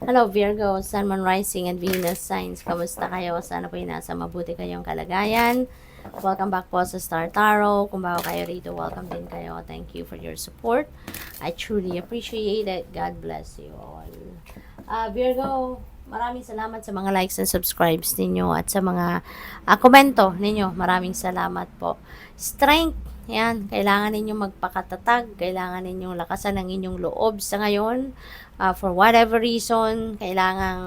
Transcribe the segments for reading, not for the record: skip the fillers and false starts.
Hello Virgo, Sun, Moon, Rising, and Venus signs. Kamusta kayo? Sana po nasa mabuti kayong kalagayan. Welcome back po sa Star Tarot. Kung bago kayo rito, welcome din kayo. Thank you for your support. I truly appreciate it. God bless you all. Virgo, maraming salamat sa mga likes and subscribes ninyo at sa mga komento ninyo. Maraming salamat po. Strength, yan, kailangan ninyong magpakatatag, kailangan ninyong lakasan ang inyong loob sa ngayon. For whatever reason, kailangang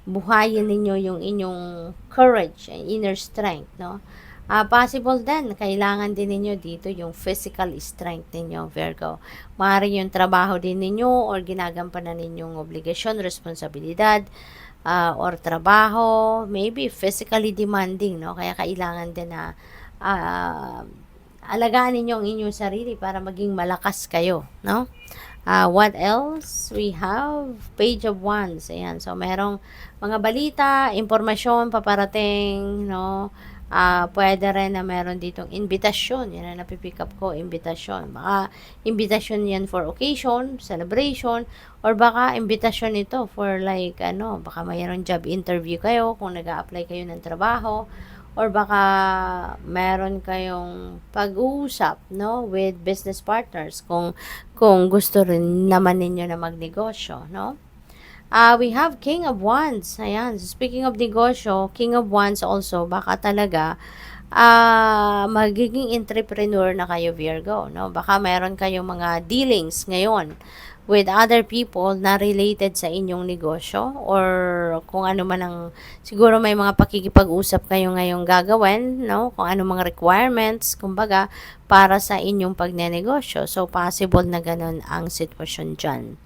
buhayin ninyo yung inyong courage, inner strength, no? Possible din, kailangan din ninyo dito yung physical strength ninyo, Virgo. Maaari yung trabaho din ninyo or ginagampanan ninyong obligasyon, responsibilidad, or trabaho, maybe physically demanding, no? Kaya kailangan din na alagaan ninyo ang inyong sarili para maging malakas kayo, no? What else? We have Page of Wands. Ayan. So, merong mga balita, impormasyon, paparating, no? Pwede rin na meron ditong invitasyon. Yan ang napipick up ko, invitasyon. Baka invitasyon yan for occasion, celebration, or baka invitasyon ito for like, baka mayroong job interview kayo kung nag-a-apply kayo ng trabaho, or baka meron kayong pag-uusap, no, with business partners kung gusto rin naman ninyo na magnegosyo, no? We have King of Wands. Ayan. So, speaking of negosyo, King of Wands also, baka talaga magiging entrepreneur na kayo, Virgo, no? Baka meron kayong mga dealings ngayon with other people na related sa inyong negosyo or kung ano man ang siguro may mga pakikipag-usap kayo ngayong gagawin, no? Kung ano mga requirements, kumbaga, para sa inyong pagnenegosyo. So, possible na ganun ang sitwasyon dyan.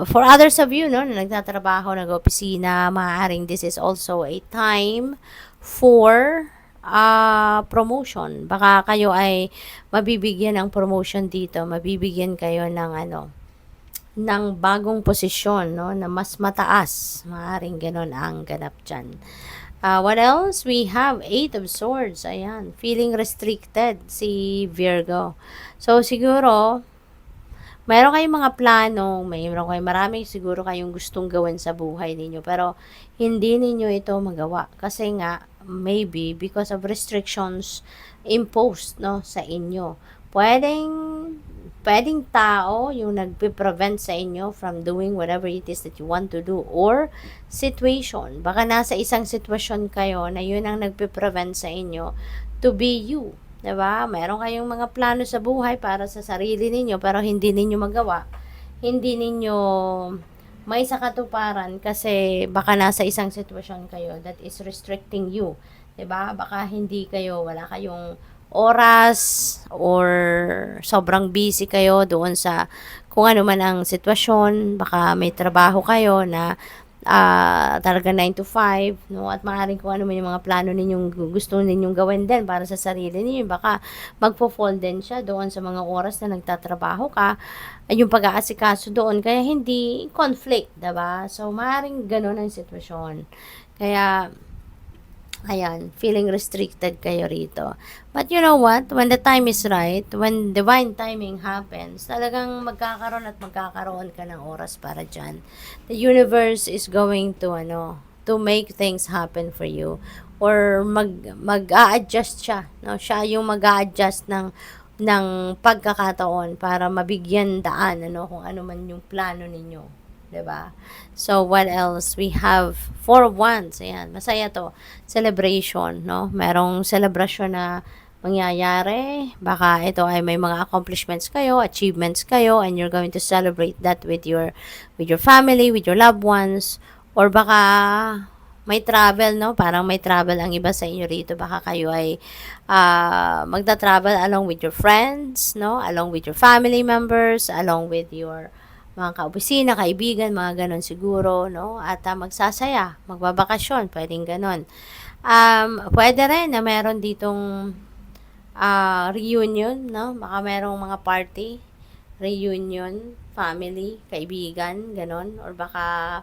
For others of you, no, na nagtatrabaho, nag-opisina, maaaring this is also a time for promotion. Baka kayo ay mabibigyan ng promotion dito, mabibigyan kayo ng bagong posisyon, no, na mas mataas. Maaaring ganun ang ganap dyan. What else? We have Eight of Swords. Ayan, feeling restricted si Virgo. So, siguro, mayroon kayong mga plano, maraming siguro kayong gustong gawin sa buhay ninyo, pero hindi ninyo ito magawa. Kasi nga, maybe because of restrictions imposed, no, sa inyo. Pwedeng tao yung nagpe-prevent sa inyo from doing whatever it is that you want to do, or situation. Baka nasa isang sitwasyon kayo na yun ang nagpe-prevent sa inyo to be you. Diba? Meron kayong mga plano sa buhay para sa sarili ninyo, pero hindi ninyo magawa. Hindi ninyo may sakatuparan kasi baka nasa isang sitwasyon kayo that is restricting you. Diba? Baka wala kayong oras or sobrang busy kayo doon sa kung ano man ang sitwasyon. Baka may trabaho kayo na talaga 9 to 5, no? At maaaring kung ano man yung mga plano ninyong gusto ninyong gawin din para sa sarili niyo, baka magfo-fall din siya doon sa mga oras na nagtatrabaho ka, yung pag-aasikaso doon, kaya hindi conflict, diba? So, maaaring ganun ang sitwasyon. Kaya, ayan, feeling restricted kayo rito. But you know what? When the time is right, when divine timing happens, talagang magkakaroon ka ng oras para dyan. The universe is going to make things happen for you. Or mag-a-adjust siya. No? Siya yung mag-a-adjust ng pagkakataon para mabigyan daan, kung ano man yung plano ninyo. 'Di ba? So, what else? We have Four of Wands. Ayan, masaya to. Celebration, no? Merong celebration na mangyayari. Baka ito ay may mga accomplishments kayo, achievements kayo, and you're going to celebrate that with your family, with your loved ones. Or baka may travel, no? Parang may travel ang iba sa inyo rito. Baka kayo ay magta-travel along with your friends, no? Along with your family members, along with your mga kaopisina, kaibigan, mga ganon siguro, no? At magsasaya, magbabakasyon, pwedeng ganon. Pwede rin na meron ditong reunion, no? Baka merong mga party, reunion, family, kaibigan, ganon. Or baka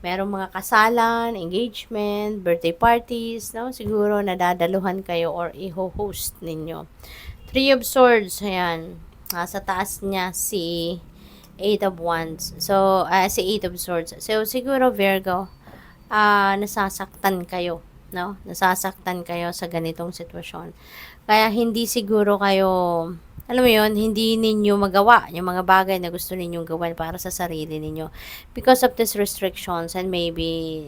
merong mga kasalan, engagement, birthday parties, no? Siguro nadadaluhan kayo or i-host ninyo. Three of Swords, ayan. Sa taas niya si Eight of Wands. So, si Eight of Swords. So, siguro Virgo, nasasaktan kayo, no? Nasasaktan kayo sa ganitong sitwasyon. Kaya hindi siguro kayo, alam mo yun, hindi ninyo magawa yung mga bagay na gusto ninyong gawin para sa sarili ninyo. Because of these restrictions and maybe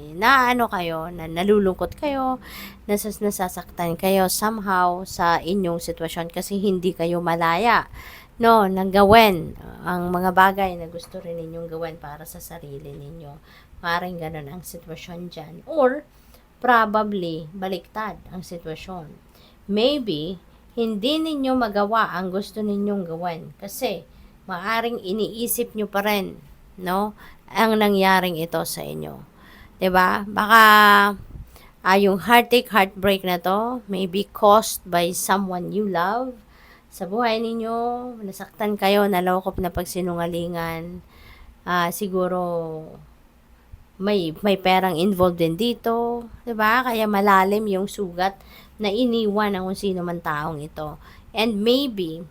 kayo, na nalulungkot kayo, nasasaktan kayo somehow sa inyong sitwasyon kasi hindi kayo malaya, no, nang gawin ang mga bagay na gusto rin ninyong gawin para sa sarili ninyo. Maring ganun ang sitwasyon dyan. Or, probably, baliktad ang sitwasyon. Maybe, hindi ninyo magawa ang gusto ninyong gawin. Kasi, maaring iniisip nyo pa rin, no, ang nangyaring ito sa inyo. 'Di ba? Baka, yung heartbreak na to, may be caused by someone you love, sa buhay ninyo, nasaktan kayo, nalokop na pagsinungalingan, siguro may perang involved din dito, 'di ba? Kaya malalim yung sugat na iniwan ng kung sino man taong ito. And maybe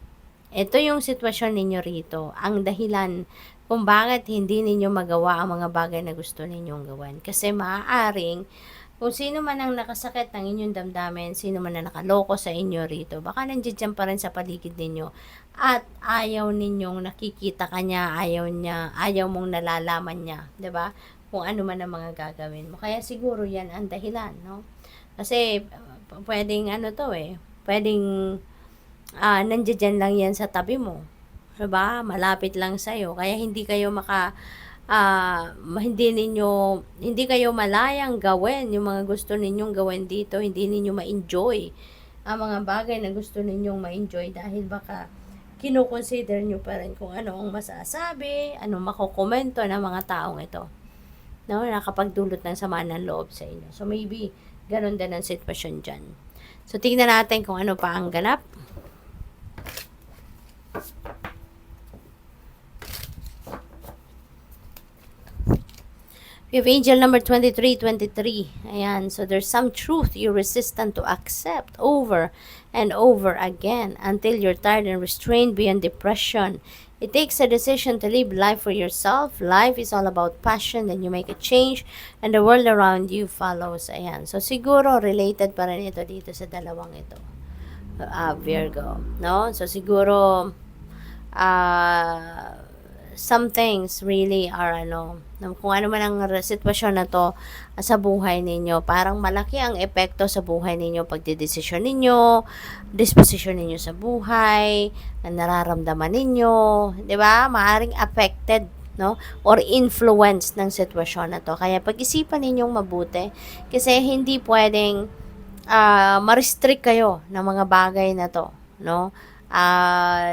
ito yung sitwasyon ninyo rito, ang dahilan kung bakit hindi ninyo magawa ang mga bagay na gusto ninyong gawin. Kasi maaaring kung sino man ang nakasakit ng inyong damdamin, sino man na nakaloko sa inyo rito, baka nandiyan pa rin sa paligid ninyo at ayaw ninyong nakikita kanya, ayaw mong nalalaman niya, 'di ba? Kung ano man ang mga gagawin mo. Kaya siguro 'yan ang dahilan, no? Kasi pwedeng pwedeng nandiyan lang 'yan sa tabi mo. 'Di ba? Malapit lang sa iyo. Kaya hindi kayo hindi kayo malayang gawin yung mga gusto ninyong gawin dito, hindi ninyo ma-enjoy ang mga bagay na gusto ninyong ma-enjoy dahil baka kino-consider nyo pa rin kung ano ang masasabi, anong makokomento ng mga taong ito, no, nakapagdulot ng sama ng loob sa inyo. So maybe ganun din ang sitwasyon dyan. So tingnan natin kung ano pa ang ganap. We have angel number 2323. Ayan. So, there's some truth you're resistant to accept over and over again until you're tired and restrained beyond depression. It takes a decision to live life for yourself. Life is all about passion. Then you make a change and the world around you follows. Ayan. So, siguro related pa rin ito dito sa dalawang ito. Virgo. No? So, siguro some things really are kung ano man ang sitwasyon na to sa buhay ninyo, parang malaki ang epekto sa buhay ninyo, pagdedesisyon ninyo, disposition ninyo sa buhay, ang nararamdaman ninyo, 'di ba? Maaring affected, no, or influence ng sitwasyon na to. Kaya pag-isipan ninyong mabuti kasi hindi pwedeng ma-restrict kayo ng mga bagay na to, no?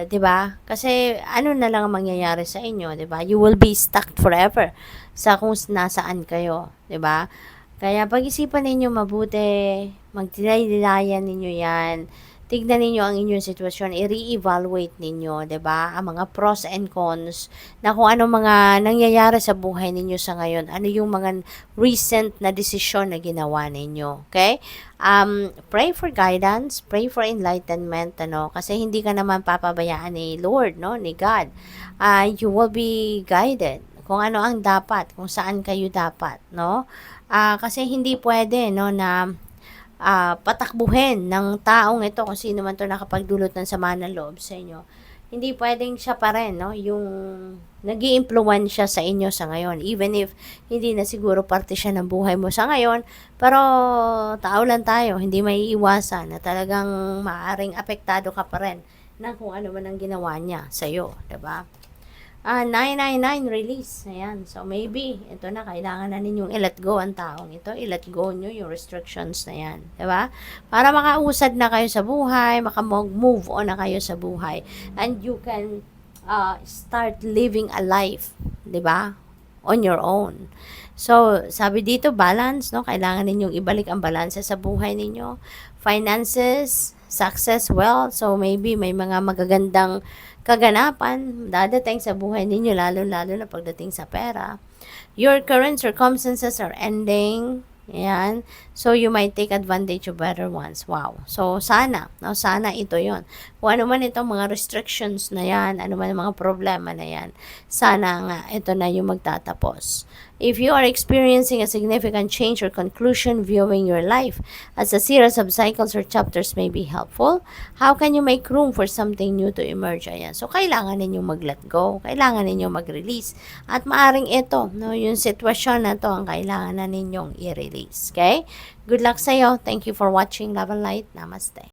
'Di ba? Kasi ano na lang ang mangyayari sa inyo, 'di ba? You will be stuck forever sa kung nasaan kayo, 'di ba? Kaya pag-isipan ninyo mabuti, magdilay-dilayan ninyo 'yan. Tignan ninyo ang inyong sitwasyon, i-re-evaluate ninyo, 'di ba? Ang mga pros and cons na kung ano mga nangyayari sa buhay ninyo sa ngayon, ano yung mga recent na desisyon na ginawa ninyo, okay? Pray for guidance, pray for enlightenment, kasi hindi ka naman papabayaan ni Lord, no, ni God. You will be guided kung ano ang dapat, kung saan kayo dapat, no? Kasi hindi pwede, no, na patakbuhin ng taong ito kung sino man to nakapagdulot ng sama ng loob sa inyo. Hindi pwedeng siya pa rin, no, yung nag-i-impluwensya sa inyo sa ngayon. Even if hindi na siguro parte siya ng buhay mo sa ngayon, pero tao lang tayo, hindi maiiwasan na talagang maaring apektado ka pa rin na kung ano man ang ginawa niya sa iyo, 'di ba? 999 release. Ayan. So, maybe, ito na, kailangan na ninyong i-let go ang taong ito. I-let go nyo yung restrictions na yan. Diba? Para makausad na kayo sa buhay, maka-move on na kayo sa buhay. And you can start living a life. Diba? On your own. So, sabi dito, balance, no? Kailangan ninyong ibalik ang balance sa buhay ninyo. Finances, success, wealth. So, maybe may mga magagandang kaganapan dadating sa buhay ninyo, lalo na pagdating sa pera. Your current circumstances are ending. Ayan. So, you might take advantage of better ones. Wow. So, sana. No, sana ito yon. Kung ano man itong mga restrictions na yan, ano man ang mga problema na yan, sana nga ito na yung magtatapos. If you are experiencing a significant change or conclusion, viewing your life as a series of cycles or chapters may be helpful. How can you make room for something new to emerge? Ayan. So, kailangan ninyong mag-let go. Kailangan ninyong mag-release. At maaring ito, no, yung sitwasyon na to ang kailangan na ninyong i-release. Okay? Good luck sa'yo. Thank you for watching Love and Light. Namaste.